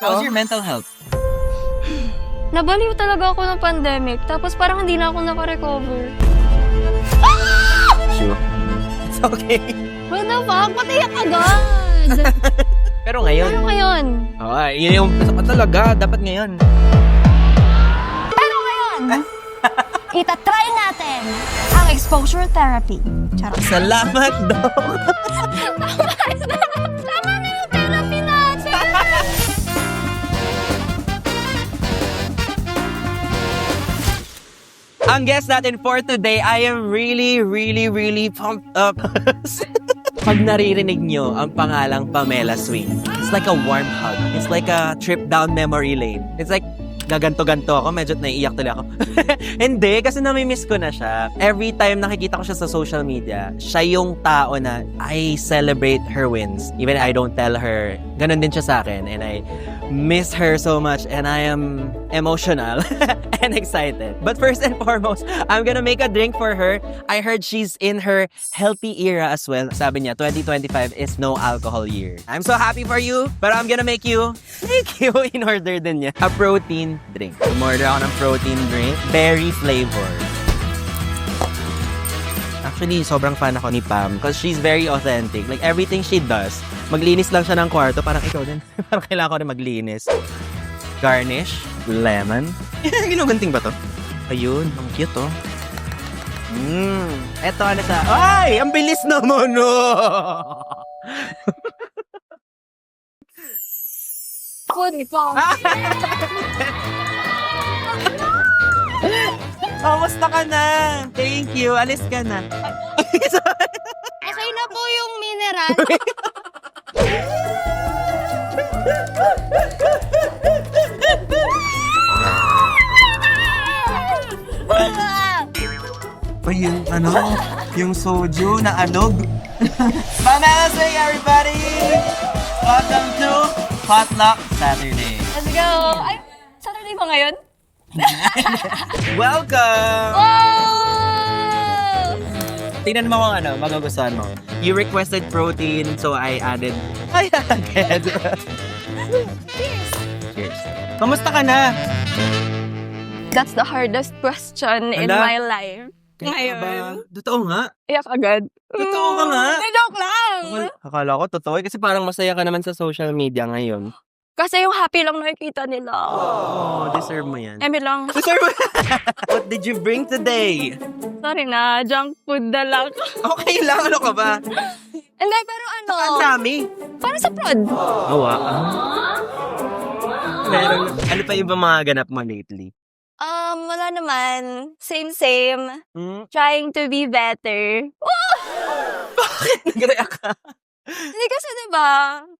How's your mental health? Nabaliw talaga ako ng pandemic, tapos parang hindi na ako nakarecover. Sure. It's okay. What the fuck? Patiyak agad! Pero ngayon. Pero ngayon? Oo, yun yung talaga. Dapat ngayon. Pero ngayon, itatry natin ang exposure therapy. Charot. Salamat, Dok. Tama na yung therapy natin! Ang guest natin for today, I am really pumped up. Pag naririnig nyo ang pangalang Pamela Swing, it's like a warm hug. It's like a trip down memory lane. It's like, gaganto-ganto ako, medyo naiiyak tuloy ako. Hindi, kasi namimiss ko na siya. Every time nakikita ko siya sa social media, siya yung tao na I celebrate her wins. Even I don't tell her, ganun din siya sa akin. And I miss her so much and I am emotional and excited. But first and foremost, I'm gonna make a drink for her. I heard she's in her healthy era as well. Sabi niya, 2025 is no alcohol year. I'm so happy for you, but I'm gonna make you in order din niya a protein drink. Umorder ako ng protein drink, berry flavor. Actually, sobrang fan ako ni Pam because she's very authentic. Like, everything she does, maglinis lang siya ng kwarto. Parang ikaw din. Parang kailangan ko rin maglinis. Garnish, lemon. Ginugunting ba to? Ayun, ang cute oh. Eto ano siya. Ay! Ang bilis naman oh! Food po. Kamusta ka na? Thank you. Alis ka na. Okay na po yung mineral. O yung ano? Yung soju na anog? Pamela Swing, everybody! Welcome to Potluck Saturday. Let's go. Ay, Saturday ba ngayon? Welcome! Oh! Tingnan mo kung ano, magugustuhan mo. You requested protein, so I added. Ay, agad. Cheers. Cheers. Kamusta ka na? That's the hardest question in Ala. my life. Ngayon. Totoo nga. Iyak agad. Totoo ka nga. Joke lang. Akala ko totoo kasi parang masaya ka naman sa social media ngayon. Kasi yung happy lang nakikita nila. Oh, deserve mo yan. Eme lang. Deserve mo. What did you bring today? Sorry na, junk food na lang. Okay lang, ano ka ba? Hindi, pero ano, Ang dami. para sa prod. Oh, wow. Meron, ano pa yung ba mga ganap mo lately? Wala naman. Same. Trying to be better. Bakit nag-react ka? Hindi kasi diba,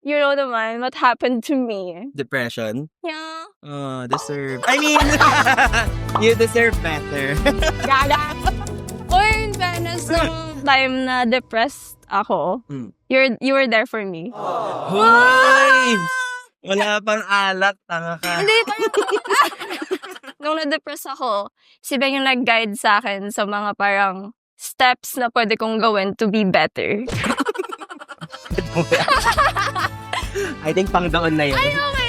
you know naman what happened to me. Depression? Yeah. Oh, deserve. I mean, you deserve better. Gaga. Or in fairness, nung time na depressed ako, Mm. you were there for me. Hoy! Wala pang alak, tanga ka. Hindi, parang, nung na-depress ako, si Ben yung nag-guide sa akin sa mga parang steps na pwede kong gawin to be better. I think pang doon na yun. Ay, okay.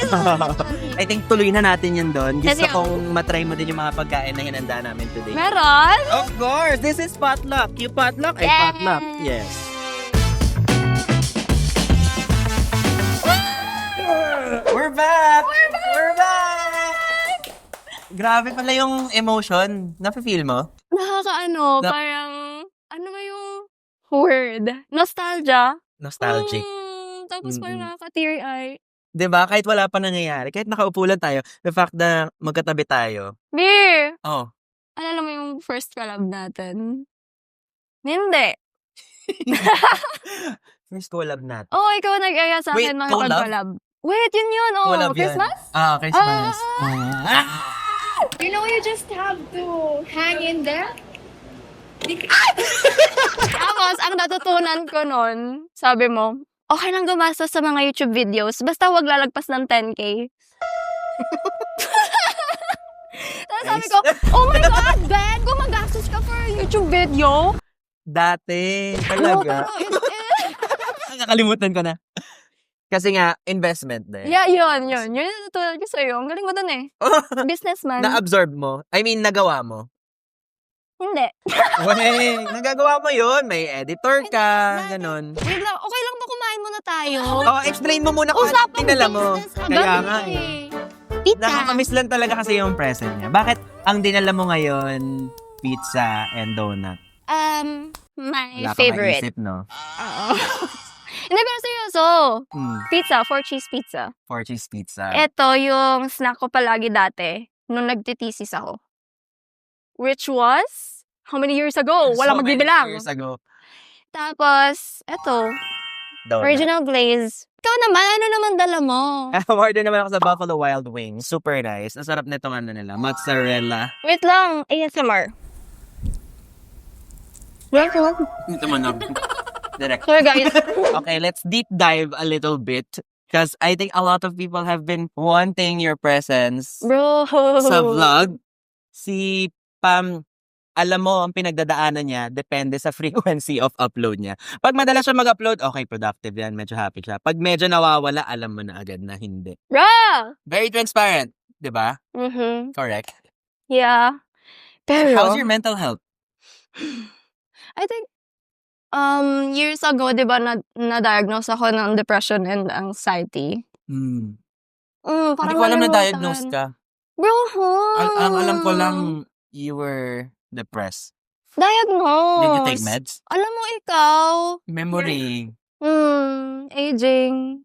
I think tuloy na natin yun doon. Gusto Kasi- kong matry mo din yung mga pagkain na hinanda namin today. Meron? Of course! This is potluck. You potluck, I Yes. potluck. Yes. We're back! We're back! Grabe pala yung emotion. Nafe-feel mo? Nakakaano, parang, ano ba yung word? Nostalgia. Nostalgic. Tapos parang Mm-mm. nakaka-teary eye. 'Di ba? Kahit wala pa nangyayari, kahit nakaupo lang tayo, the fact na magkatabi tayo. Beer! Oh. Alala mo yung first collab natin? Hindi. First collab natin. Oh, ikaw nag-aya sa Wait, akin collab? makipag-collab. Wait, yun. Oh, Collab yan. Christmas? Christmas. You know, you just have to hang in there. Tapos, ang natutunan ko nun, sabi mo, okay lang gumastos sa mga YouTube videos, basta wag lalagpas ng 10K. Tapos sabi ko, oh my God, Ben, gumagastos ka for a YouTube video? Dati. No, Talaga. pero Nakakalimutan ko na. Kasi nga, investment din. Yeah, yun. Yun yung natutunan ko sa'yo. Ang galing mo dun eh. Businessman. Na-absorb mo? I mean, nagawa mo? Hindi. Wey, nagagawa mo yun. May editor ka, ganon. Wait lang, okay lang ba kumain muna tayo? Oh, explain mo muna kung ano Usapang tinala mo. business agad Kaya nga eh. Pizza. Nakakamiss lang talaga kasi yung present niya. Bakit ang dinala mo ngayon, pizza and donut? My Wala kang favorite. maisip, no? Oo. Hindi, pero seryoso. Pizza, 4-cheese pizza. 4-cheese pizza. Ito yung snack ko palagi dati nung nagtitisis ako. Which was, how many years ago? Walang magbibilang. Years ago. Tapos, ito, Donut. original glaze. Ikaw naman, ano naman dala mo? Order naman ako sa Buffalo Wild Wings. Super nice. Ang sarap nitong ano nila, mozzarella. Wait lang, ASMR. Ito mo na. Direct. Sorry guys. Okay, let's deep dive a little bit. Because I think a lot of people have been wanting your presence Bro. sa vlog. Si Pam, alam mo, ang pinagdadaanan niya, depende sa frequency of upload niya. Pag madalas siya mag-upload, okay, productive yan, medyo happy siya. Pag medyo nawawala, alam mo na agad na hindi. Bro! Very transparent, di ba? Mm-hmm. Correct. Yeah. Pero, How's your mental health? I think, years ago, di ba, na-diagnose ako ng depression and anxiety. Parang Hindi ko alam na nalimutan. diagnose ka. Bro, Ang alam ko lang, you were depressed. diagnose. Did you take meds? Alam mo ikaw, Memory. aging.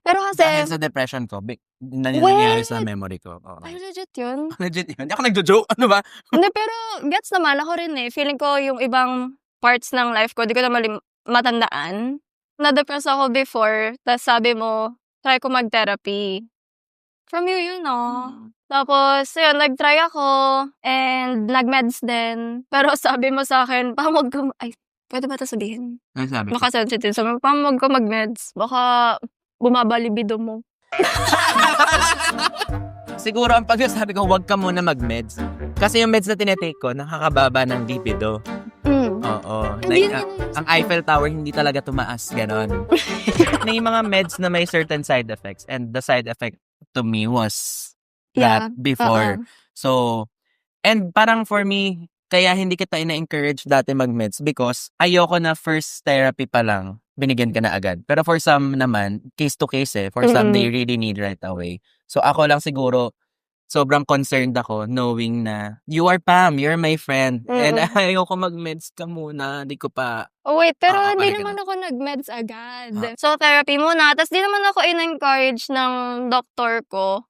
Pero kasi, Dahil sa depression ko, nangyari sa memory ko. Oo. ay, legit yun. Legit yun. Hindi ako nagjo-joke. Ano ba? Hindi, pero gets naman ako rin eh. Feeling ko yung ibang parts ng life ko, di ko na matandaan. Na-depress ako before, tapos sabi mo, try ko mag-therapy. From you, you know. Tapos, yun, nag-try ako, and nag-meds din. Pero sabi mo sa akin, wag ka, ay, pwede ba ito sabihin? Ano sabi ko? Baka sensitive. Sabi mo, wag ka mag-meds. Baka bumaba libido mo. Siguro ang pagsasabi ko, huwag ka muna mag-meds. Kasi yung meds na tinetake ko, nakakababa ng libido. Oo. Hindi Like, naman- ang Eiffel Tower, hindi talaga tumaas. Ganon. May mga meds na may certain side effects. And the side effect to me was that before. So, and parang for me, kaya hindi kita ina-encourage dati mag-meds because ayoko na first therapy pa lang, binigyan ka na agad. Pero for some naman, case to case eh. For some, they really need right away. So ako lang siguro, sobrang concerned ako knowing na you are Pam, you're my friend. And ayoko mag-meds ka muna, di ko pa. Oh wait, pero Oo, hindi parang naman ako nag-meds agad. So, therapy muna. Tapos di naman ako in-encourage ng doktor ko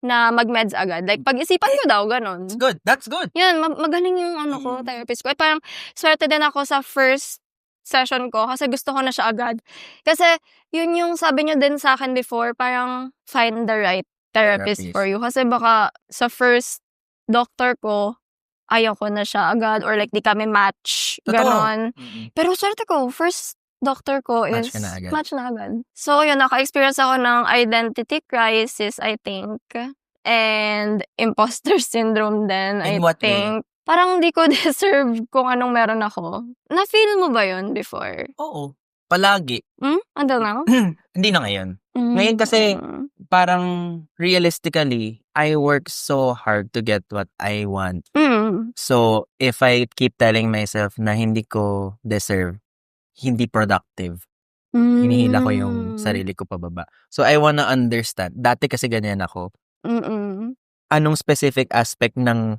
na mag-meds agad. Like, pag-isipan ko daw, ganon. It's good. That's good. Yun, magaling yung therapist ko. At parang swerte din ako sa first session ko kasi gusto ko na siya agad. Kasi yun yung sabi niyo din sa akin before, parang find the right therapist for you. Kasi baka sa first doctor ko, ayaw ko na siya agad or like di kami match. Totoo. Ganon. Pero swerte ko, first doctor ko Match is ka na agad. match na agad. So yun, naka-experience ako ng identity crisis, I think. And imposter syndrome din, I In what way? think. Parang di ko deserve kung anong meron ako. Na-feel mo ba yun before? Oo. Palagi. Until now? Hindi na ngayon. Ngayon kasi, parang realistically, I work so hard to get what I want. So, if I keep telling myself na hindi ko deserve, hindi productive, hinihila ko yung sarili ko pababa. So, I wanna understand. Dati kasi ganyan ako. Anong specific aspect ng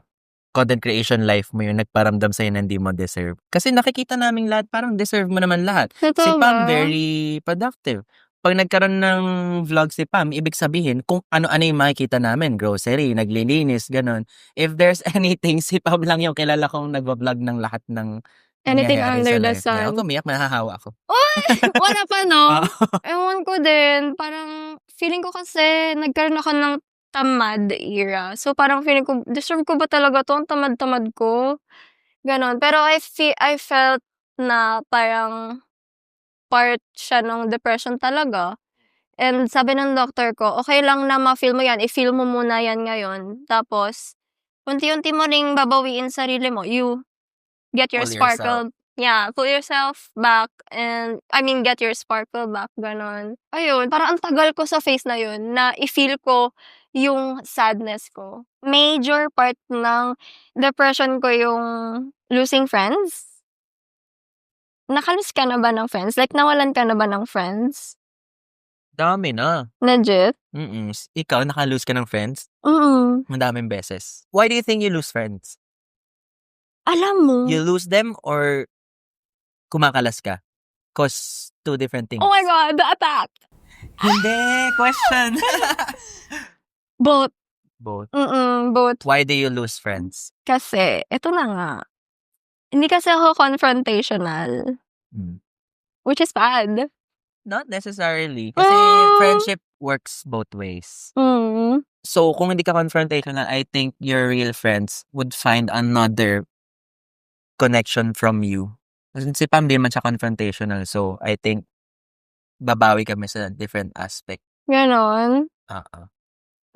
content creation life mo yung nagparamdam sa'yo na hindi mo deserve? Kasi nakikita naming lahat, parang deserve mo naman lahat. Totoo Si Pam, ba? very productive. Pag nagkaroon ng vlog si Pam, ibig sabihin, kung ano-ano yung makikita namin, grocery, naglilinis, ganon. If there's anything, si Pam lang yung kilala kong nagbablog ng lahat ng Anything nangyayari under sa the life niya. sun. Ako tumiyak, nahahawa ako. Wala pa, no? Ewan ko din. Parang, feeling ko kasi, nagkaroon ako ng tamad era. So, parang feeling ko, deserve ko ba talaga to? Ang tamad-tamad ko. Ganon. Pero I felt na parang part siya ng depression talaga. And sabi ng doctor ko, okay lang na ma-feel mo yan. I-feel mo muna yan ngayon. Tapos, unti-unti mo ring babawiin sarili mo. You get your Pull yourself. sparkle Yeah, pull yourself back and, get your sparkle back, ganon. Ayun, parang ang tagal ko sa phase na yun na i-feel ko yung sadness ko. Major part ng depression ko yung losing friends. Nakalos ka na ba ng friends? Like, nawalan ka na ba ng friends? Dami na. Legit? Ikaw, naka-lose ka ng friends? Madaming beses. Why do you think you lose friends? Alam mo. You lose them or kumakalas ka? Cause two different things. Oh my God, the attack! Hindi, question. Both. Both. Both. Why do you lose friends? Kasi, eto na nga. Hindi kasi ako confrontational. Which is bad. Not necessarily. Kasi friendship works both ways. So, kung hindi ka confrontational, I think your real friends would find another connection from you. Kasi si Pam di man siya confrontational. So, I think babawi kami sa different aspect. Ganon.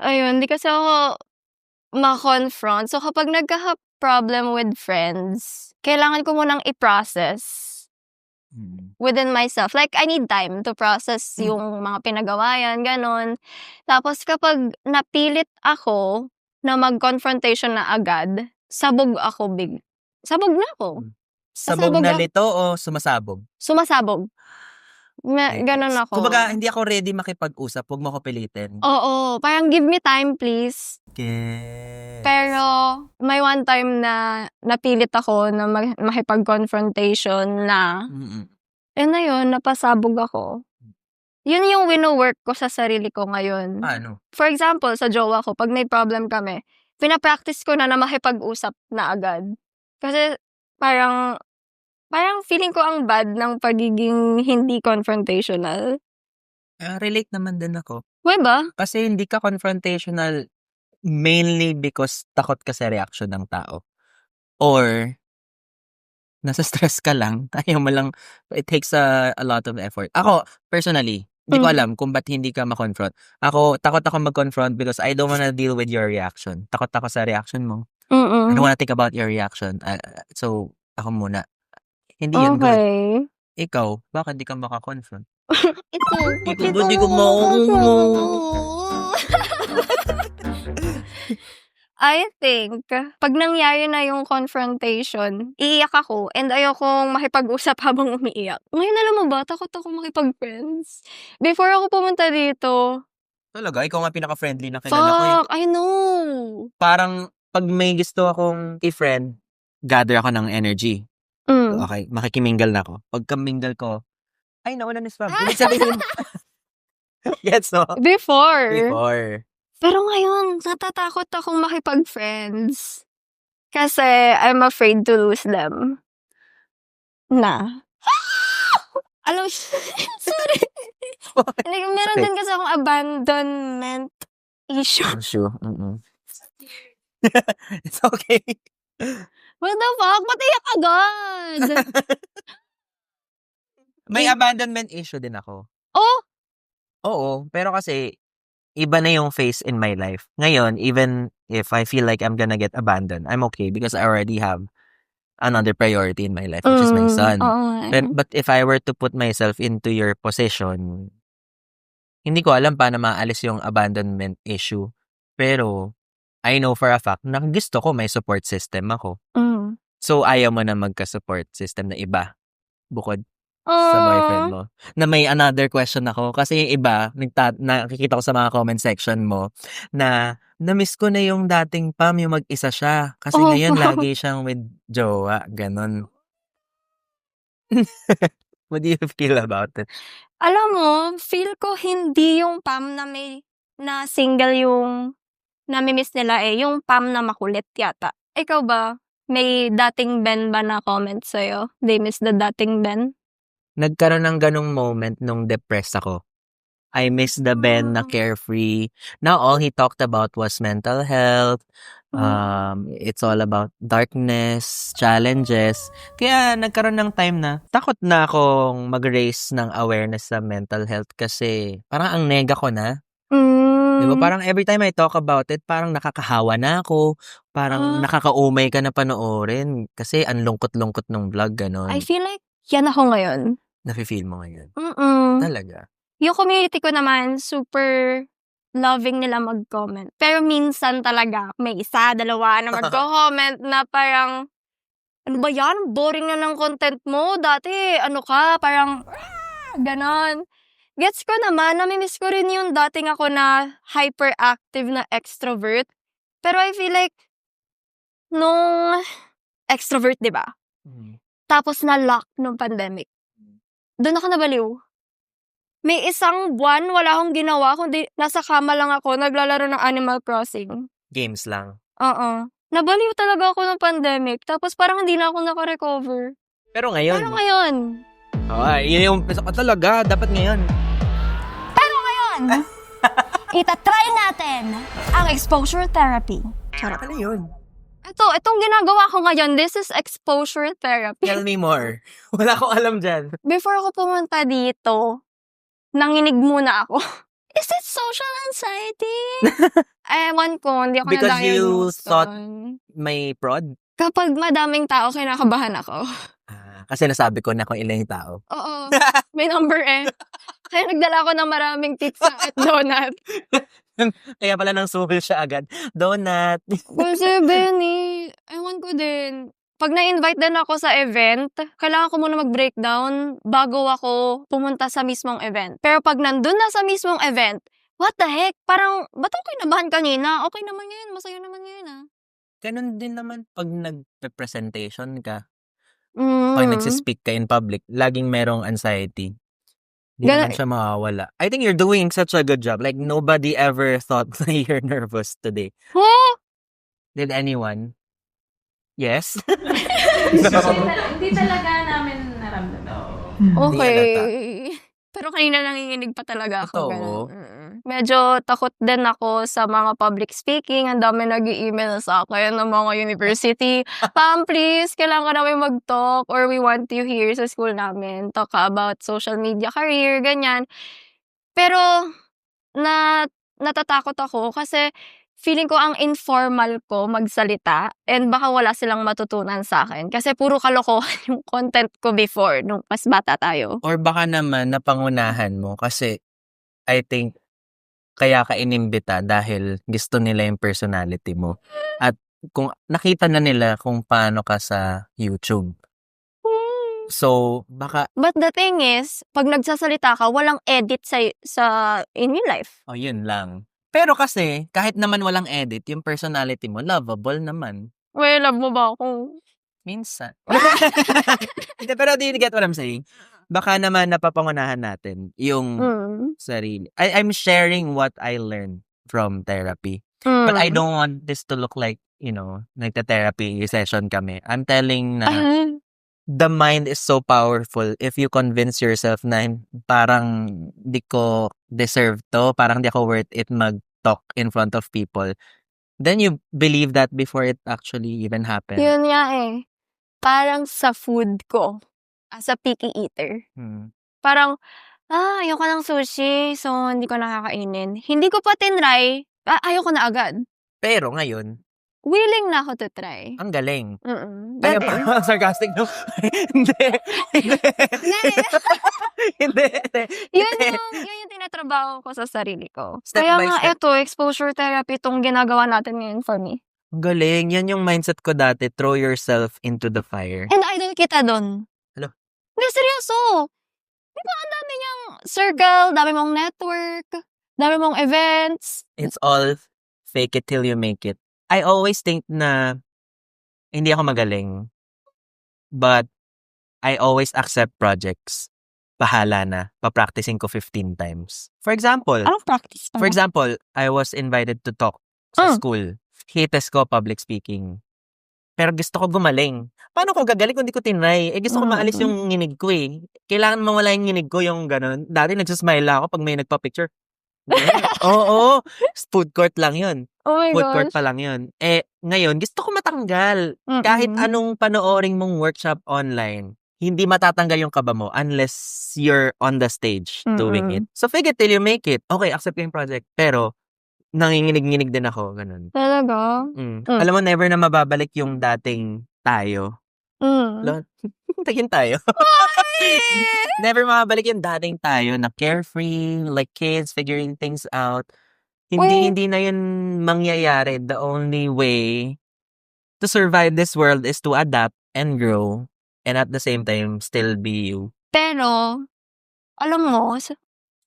Ayun, di kasi ako ma-confront. So, kapag nagka-problem with friends, kailangan ko munang i-process within myself. Like, I need time to process yung mga pinagawayan, ganon. Tapos, kapag napilit ako na mag-confrontation na agad, sabog na ako. Sabog na lito o sumasabog? Sumasabog. Ganon ako. Kumbaga, hindi ako ready makipag-usap. Huwag mo ko pilitin. Oo. Parang give me time, please. Okay. Pero, may one time na napilit ako na makipag-confrontation na, na yun, napasabog ako. Yun yung wino-work ko sa sarili ko ngayon. Paano? For example, sa jowa ko, pag may problem kami, pinapractice ko na makipag-usap na agad. Kasi, parang feeling ko ang bad ng pagiging hindi confrontational. Relate naman din ako. Why ba? Kasi hindi ka confrontational mainly because takot ka sa reaction ng tao. Or, nasa stress ka lang. Ayaw mo lang, it takes a lot of effort. Ako, personally, hindi ko alam kung ba't hindi ka ma-confront. Ako, takot ako mag-confront because I don't wanna deal with your reaction. Takot ako sa reaction mo. I don't wanna think about your reaction. So, ako muna. Hindi yun good. Ikaw, bakit di ka maka-confront? Ito, Di ko I think, pag nangyari na yung confrontation, iiyak ako and ayokong makipag-usap habang umiiyak. Ngayon alam mo ba, takot ako makipag-friends. Before ako pumunta dito, Talaga? Ikaw nga pinaka-friendly na kilala ko. fuck, I know. Parang, pag may gusto akong i-friend, gather ako ng energy. Okay, makikimingle na ako. Pag kamingle ko, ay, nauna ni Spam. Ibig sabihin, gets, no? Before. Pero ngayon, natatakot akong makipag-friends. Kasi I'm afraid to lose them. Alam mo, sorry. Meron din kasi akong abandonment issue. It's okay. What the fuck? Ba't iyak agad? May abandonment issue din ako. Oh? Oo, pero kasi, iba na yung phase in my life. Ngayon, even if I feel like I'm gonna get abandoned, I'm okay because I already have another priority in my life, which is my son. But if I were to put myself into your position, hindi ko alam paano maalis yung abandonment issue. Pero, I know for a fact na gusto ko may support system ako. So, ayaw mo na magka-support system na iba bukod sa boyfriend mo. Na may another question ako. Kasi yung iba, nakikita ko sa mga comment section mo, na na-miss ko na yung dating Pam, yung mag-isa siya. Kasi ngayon, lagi siyang with jowa. Ganon. What do you feel about it? Alam mo, feel ko hindi yung Pam na single yung nami-miss nila yung Pam na makulit yata. Ikaw ba? May dating Ben ba na comment sa'yo? They miss the dating Ben? Nagkaroon ng ganong moment nung depressed ako. I miss the Ben na carefree. Now, all he talked about was mental health. It's all about darkness, challenges. Kaya nagkaroon ng time na takot na akong mag-raise ng awareness sa mental health kasi parang ang nega ko na. Diba? Parang every time I talk about it, parang nakakahawa na ako. Parang nakakaumay ka na panoorin. Kasi ang lungkot-lungkot ng vlog, ganon. I feel like yan ako ngayon. Nafe-feel mo ngayon. Talaga. Yung community ko naman, super loving nila mag-comment. Pero minsan talaga, may isa, dalawa na mag-comment na parang, ano ba yan? Boring na ng content mo. Dati, ano ka, parang, ganon. Gets ko naman, namimiss ko rin yung dating ako na hyperactive na extrovert. Pero I feel like, nung extrovert, di ba? Tapos na-lock nung pandemic. Doon ako nabaliw. May isang buwan, wala akong ginawa, kundi nasa kama lang ako, naglalaro ng Animal Crossing. Games lang. Oo. Nabaliw talaga ako ng pandemic, tapos parang hindi na ako naka-recover. Pero ngayon. Pero ngayon. Yun yung umpisa ka talaga. Dapat ngayon. Itatry natin ang exposure therapy. Charot. Ano yun? Itong ginagawa ko ngayon, this is exposure therapy. Tell me more. Wala akong alam dyan. Before ako pumunta dito, nanginig muna ako. Is it social anxiety? Ewan ko, hindi ako Because you na-diagnose thought doon. may prod? Kapag madaming tao, kinakabahan ako. Kasi nasabi ko na kung ilan yung tao. Oo, may number eh. Kaya nagdala ako ng maraming pizza at donut. Kaya pala nang suhol siya agad. Donut. Kasi Benny, ewan ko din. Pag na-invite din ako sa event, kailangan ko muna mag-breakdown bago ako pumunta sa mismong event. Pero pag nandun na sa mismong event, what the heck? Parang, ba't ako kinabahan kanina? Okay naman ngayon, masaya naman ngayon ah. Ganun din naman pag nag-presentation ka. Pag nagsispeak ka in public, laging merong anxiety. Hindi naman siya mawawala. I think you're doing such a good job. Like, nobody ever thought na you're nervous today. Huh? Did anyone? Yes? Hindi talaga namin naramdaman. Okay. Pero kanina nanginginig pa talaga ako. Totoo. Ganun. Medyo takot din ako sa mga public speaking. Ang dami nag-i-email sa akin ng mga university. Pam, please, kailangan namin mag-talk or we want you here sa school namin. Talk about social media career, ganyan. Pero, natatakot ako kasi feeling ko ang informal ko magsalita and baka wala silang matutunan sa akin. Kasi puro kalokohan yung content ko before, nung mas bata tayo. Or baka naman napangunahan mo kasi I think kaya ka inimbita dahil gusto nila yung personality mo. At kung nakita na nila kung paano ka sa YouTube. So, baka... But the thing is, pag nagsasalita ka, walang edit sa in your life. yun lang. Pero kasi, kahit naman walang edit, yung personality mo, lovable naman. Well, love mo ba ako? Minsan. Hindi, pero do you get what I'm saying? Baka naman napapangunahan natin yung sarili. I'm sharing what I learned from therapy. But I don't want this to look like, nagta-therapy session kami. I'm telling na the mind is so powerful if you convince yourself na parang di ko deserve to, parang di ako worth it mag-talk in front of people. Then you believe that before it actually even happened. Yun nga eh. Parang sa food ko, as a picky eater. Parang, ayoko ng sushi, so hindi ko nakakainin. Hindi ko pa tinry, ayoko na agad. Pero ngayon, willing na ako to try. ang galing. Dati. Parang sarcastic, no? Hindi. Hindi. Yun yung tinatrabaho ko sa sarili ko. Step Kaya by nga step. ito, exposure therapy itong ginagawa natin ngayon for me. Ang galing. Yan yung mindset ko dati. Throw yourself into the fire. And idol kita dun. Hello? Hindi, seryoso. Di ba ang dami niyang circle, dami mong network, dami mong events. It's all fake it till you make it. I always think na hindi ako magaling. But I always accept projects. Bahala na. Pa-practicing ko 15 times. For example, Anong practice pa? I was invited to talk sa school. Hites ko public speaking. Pero gusto ko gumaling. Paano ko gagaling kung di ko tinry? Gusto ko maalis yung nginig ko eh. Kailangan mawala yung nginig ko, yung ganun. Dati nagsasmile ako pag may nagpa-picture. Oo. Food court lang yun. Oh my Food court gosh. pa lang yun. Ngayon, gusto ko matanggal. Kahit anong panooring mong workshop online, hindi matatanggal yung kaba mo unless you're on the stage doing it. So, fake it till you make it. Okay, accept yung project. Pero, nanginginig-nginig din ako, ganun. Talaga? Alam mo, never na mababalik yung dating tayo. Mm. Tingin tayo. Never mababalik yung dating tayo na carefree, like kids, figuring things out. Hindi na yun mangyayari. The only way to survive this world is to adapt and grow and at the same time still be you. Pero, alam mo,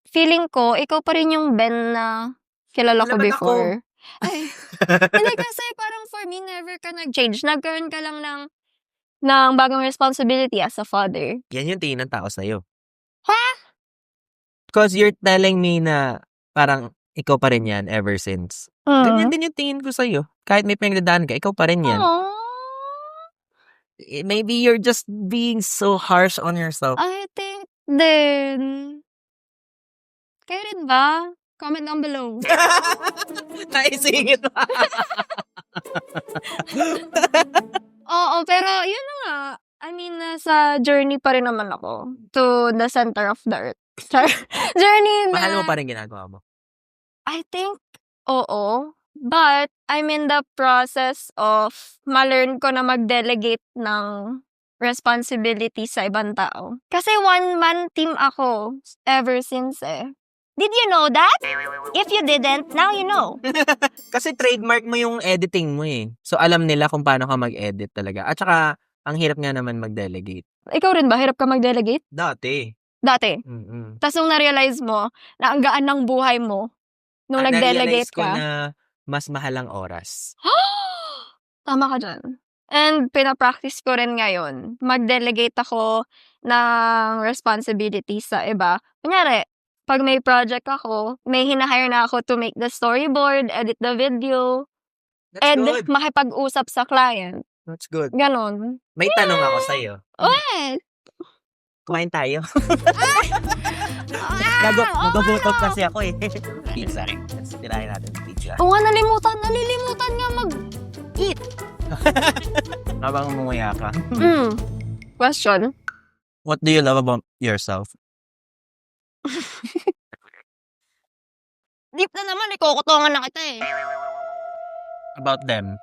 feeling ko, ikaw pa rin yung Ben na kilala ko Alam mo, before. Ay, hindi kasi parang for me, never ka nag-change. Nagkaroon ka lang ng bagong responsibility as a father. Yan yung tingin ng tao sa'yo. Ha? Because you're telling me na parang ikaw pa rin yan ever since. Ganyan din yung tingin ko sa'yo. Kahit may pinagdadaan ka, ikaw pa rin yan. Aww. Maybe you're just being so harsh on yourself. I think din. Kayo rin ba? Comment down below. Naisingit mo. Oo, pero yun na nga. I mean, nasa journey pa rin naman ako to the center of the earth. Journey na... Mahal mo pa rin ginagawa mo. I think, oo. But, I'm in the process of ma-learn ko na mag-delegate ng responsibility sa ibang tao. Kasi one-man team ako ever since eh. Did you know that? If you didn't, now you know. Kasi trademark mo yung editing mo eh. So, alam nila kung paano ka mag-edit talaga. At saka, ang hirap nga naman mag-delegate. Ikaw rin ba? Hirap ka mag-delegate? Dati. Dati. Mm-mm. Tapos nung na-realize mo na ang gaan ng buhay mo nung nag-delegate Na-realize ko ka. na mas mahal ang oras. Tama ka dyan. And pinapractice ko rin ngayon. Mag-delegate ako ng responsibility sa iba. Kunyari, pag may project ako, may hinahire na ako to make the storyboard, edit the video, That's and good. makipag-usap sa client. That's good. Ganon. May tanong ako sa'yo. What? Kumain tayo. Ah, Nagugutom kasi ako eh. Pizza. Let's tirahin natin pizza. Oo nga, nalilimutan nga mag-eat. Habang umuya ka. Question? What do you love about yourself? Deep na naman, ikukutungan na kita eh. About them.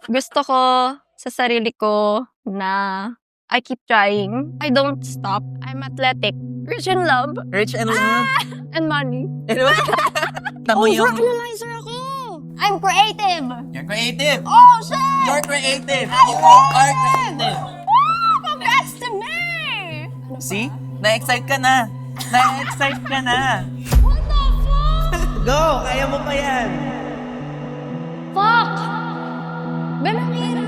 Gusto ko sa sarili ko na I keep trying. I don't stop. I'm athletic. Rich in love. Rich and love. And money. Tamo yung... Overanalyzer ako. I'm creative. You're creative. Oh, shit! You're creative. I'm You are creative. Woo! Congrats to me! See? Na-excite ka na. Na-excite ka na. What the fuck? Go! Kaya mo pa yan. Fuck! Benamira!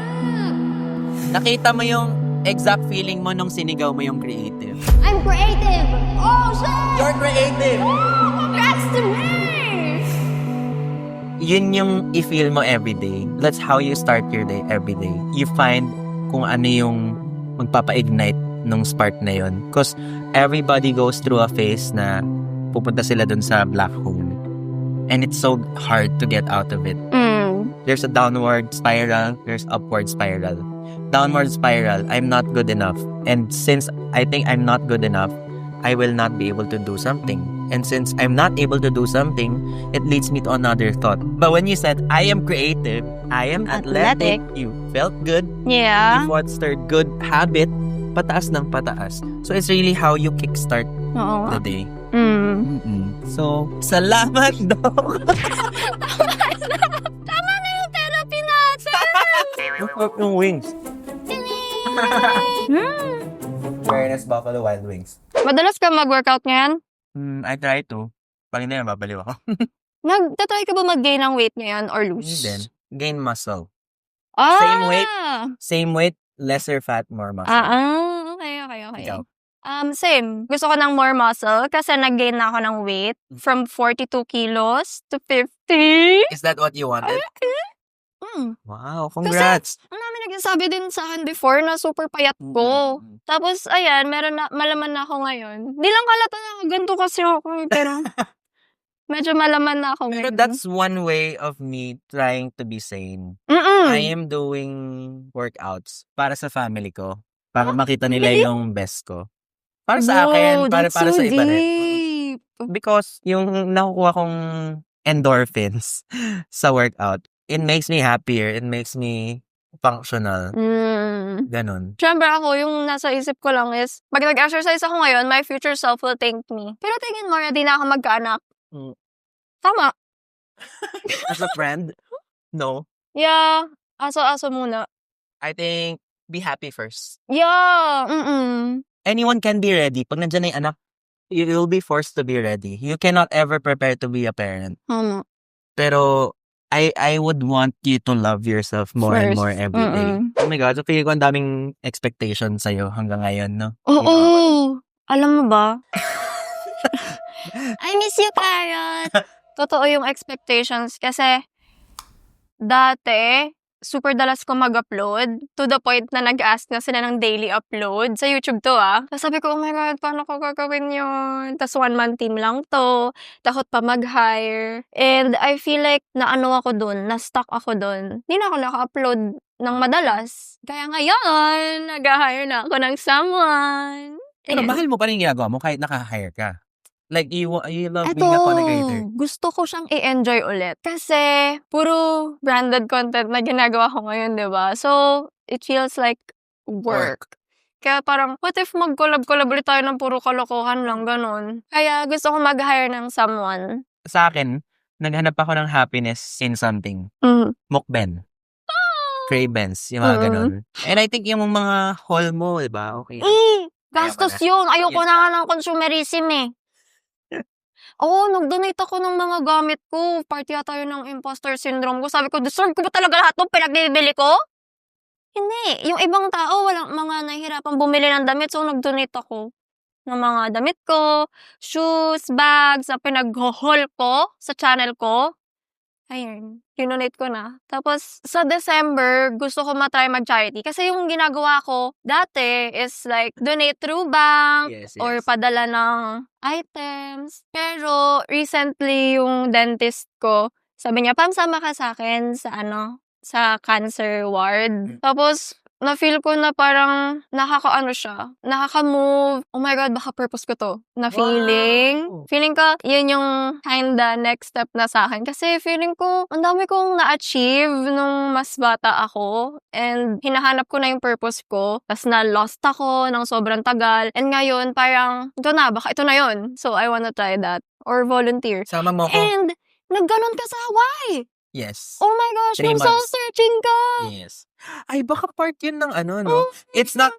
Nakita mo yung exact feeling mo nung sinigaw mo yung creative. I'm creative. Oh, shit! You're creative. Congrats to me! Yun yung i-feel mo everyday. That's how you start your day everyday. You find kung ano yung magpapa-ignite nung spark na yun. Because everybody goes through a phase na pupunta sila dun sa black hole. And it's so hard to get out of it. There's a downward spiral, there's upward spiral. Downward spiral, I'm not good enough. And since I think I'm not good enough, I will not be able to do something. And since I'm not able to do something, it leads me to another thought. But when you said, I am creative, I am athletic, you felt good, Yeah. you fostered good habit, pataas ng pataas. So it's really how you kickstart Oo. the day. Mm. So, salamat, Doc. Tama na yung therapy natin! Yung wings. Fairness Buffalo Wild Wings. Madalas ka mag-workout ngayon? I try to. Pag hindi na, babaliw ako. Nagtatry ka ba mag-gain ng weight ngayon or lose? Then, gain muscle. Ah! Same weight. Same weight, lesser fat, more muscle. Okay. Ikaw? Same. Gusto ko ng more muscle kasi nag-gain na ako ng weight from 42 kilos to 50. Is that what you wanted? Mm. Wow, congrats. Ang dami nagsasabi din sa akin before na super payat ko. Tapos, ayan, malaman na ako ngayon. Di lang kalata na ganito kasi ako, pero medyo malaman na ako Pero ngayon. that's one way of me trying to be sane. Mm-mm. I am doing workouts para sa family ko. Para makita nila really? yung best ko. Para sa akin, para that's sa so iba rin. deep. Because yung nakukuha kong endorphins sa workout. It makes me happier. It makes me functional. Ganon. Siyempre ako, yung nasa isip ko lang is, pag nag-exercise ako ngayon, my future self will thank me. Pero tingin mo, ready na ako magkaanak. Mm. Tama. As a friend, no. Yeah. Aso-aso muna. I think, be happy first. Yeah. Anyone can be ready. Pag nandiyan na yung anak, you'll be forced to be ready. You cannot ever prepare to be a parent. Tama. Pero, I would want you to love yourself more and First. more every day. Oh my God, so feeling ko ang daming expectation sa'yo hanggang ngayon, no? Oo. Alam mo ba? I miss you, Carrot. Totoo yung expectations kasi dati, super dalas ko mag-upload to the point na nag-ask na sila ng daily upload. Sa YouTube to Tapos sabi ko, oh my God, paano ko gagawin yun? Tapos 1-man team lang to. Takot pa mag-hire. And I feel like naano ako dun, na-stuck ako dun. Hindi na ako naka-upload ng madalas. Kaya ngayon, nag-hire na ako ng someone. Pero mahal mo pa rin yung ginagawa mo kahit naka-hire ka. Like, you love being a content creator. Gusto ko siyang i-enjoy ulit. Kasi, puro branded content na ginagawa ko ngayon, di ba? So, it feels like work. Kaya parang, what if mag-collab ulit tayo ng puro kalokohan lang, ganun. Kaya gusto ko mag-hire ng someone. Sa akin, naghanap ako ng happiness in something. Mukben. Cravens, yung mga ganun. And I think yung mga haul mo, di ba? Okay. Gastos yun. Ayoko na nga ng consumerism eh. Oo, nag-donate ako ng mga gamit ko. Party yata yun ng imposter syndrome ko. Sabi ko, deserve ko ba talaga lahat ng pinagbibili ko? Hindi. Yung ibang tao, walang mga nahihirapan bumili ng damit. So, nag-donate ako ng mga damit ko, shoes, bags, na pinag-haul ko sa channel ko. Ayun, dinonate ko na. Tapos, sa December, gusto ko matry mag-charity. Kasi yung ginagawa ko dati is like, donate through bank or padala ng items. Pero, recently, yung dentist ko, sabi niya, Pam, sama ka sa akin sa cancer ward. Tapos, na-feel ko na parang nakaka-move. Oh my God, baka purpose ko to. Na feeling. Wow. Feeling ko, yun yung kinda next step na sa akin. Kasi feeling ko, ang dami kong na-achieve nung mas bata ako. And hinahanap ko na yung purpose ko. Tapos na-lost ako ng sobrang tagal. And ngayon, parang, ito na, baka ito na yun. So, I wanna try that. Or volunteer. Sama mo ko. And, nagganon ka sa Hawaii. Yes. Oh my gosh, 3 nung soul months. searching ka. Yes. Ay, baka part yun ng no? It's not,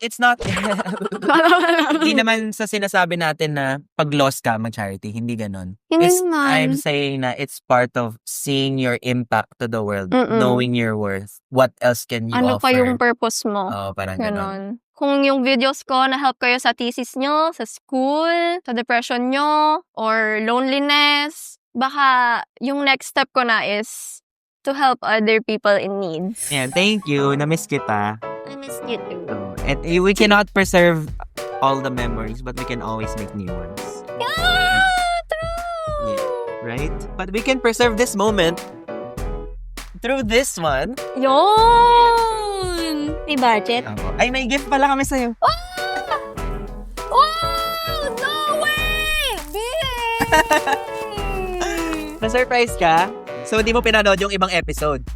hindi naman sa sinasabi natin na pag lost ka, mag-charity. Hindi ganon. Hindi It's, naman. I'm saying na it's part of seeing your impact to the world, knowing your worth. What else can you Ano offer? pa yung purpose mo? Oo, parang ganon. Ganon. Kung yung videos ko na-help kayo sa thesis nyo, sa school, sa depression nyo, or loneliness, baka yung next step ko na is to help other people in need. Yeah, thank you. Na-miss kita. I miss you too. And we cannot preserve all the memories, but we can always make new ones. Yeah, true! Yeah, right? But we can preserve this moment through this one. Yun! May budget? Ay, may gift pala kami sa'yo. Wow! No way! Na-surprise ka? So, hindi mo pinanood yung ibang episode.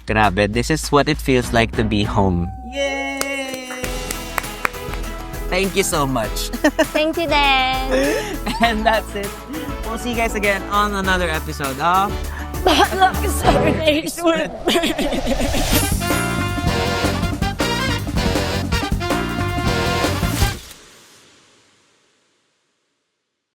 Grabe, this is what it feels like to be home. Yay! Thank you so much. Thank you, Dan. And that's it. We'll see you guys again on another episode of Bad luck is our nation.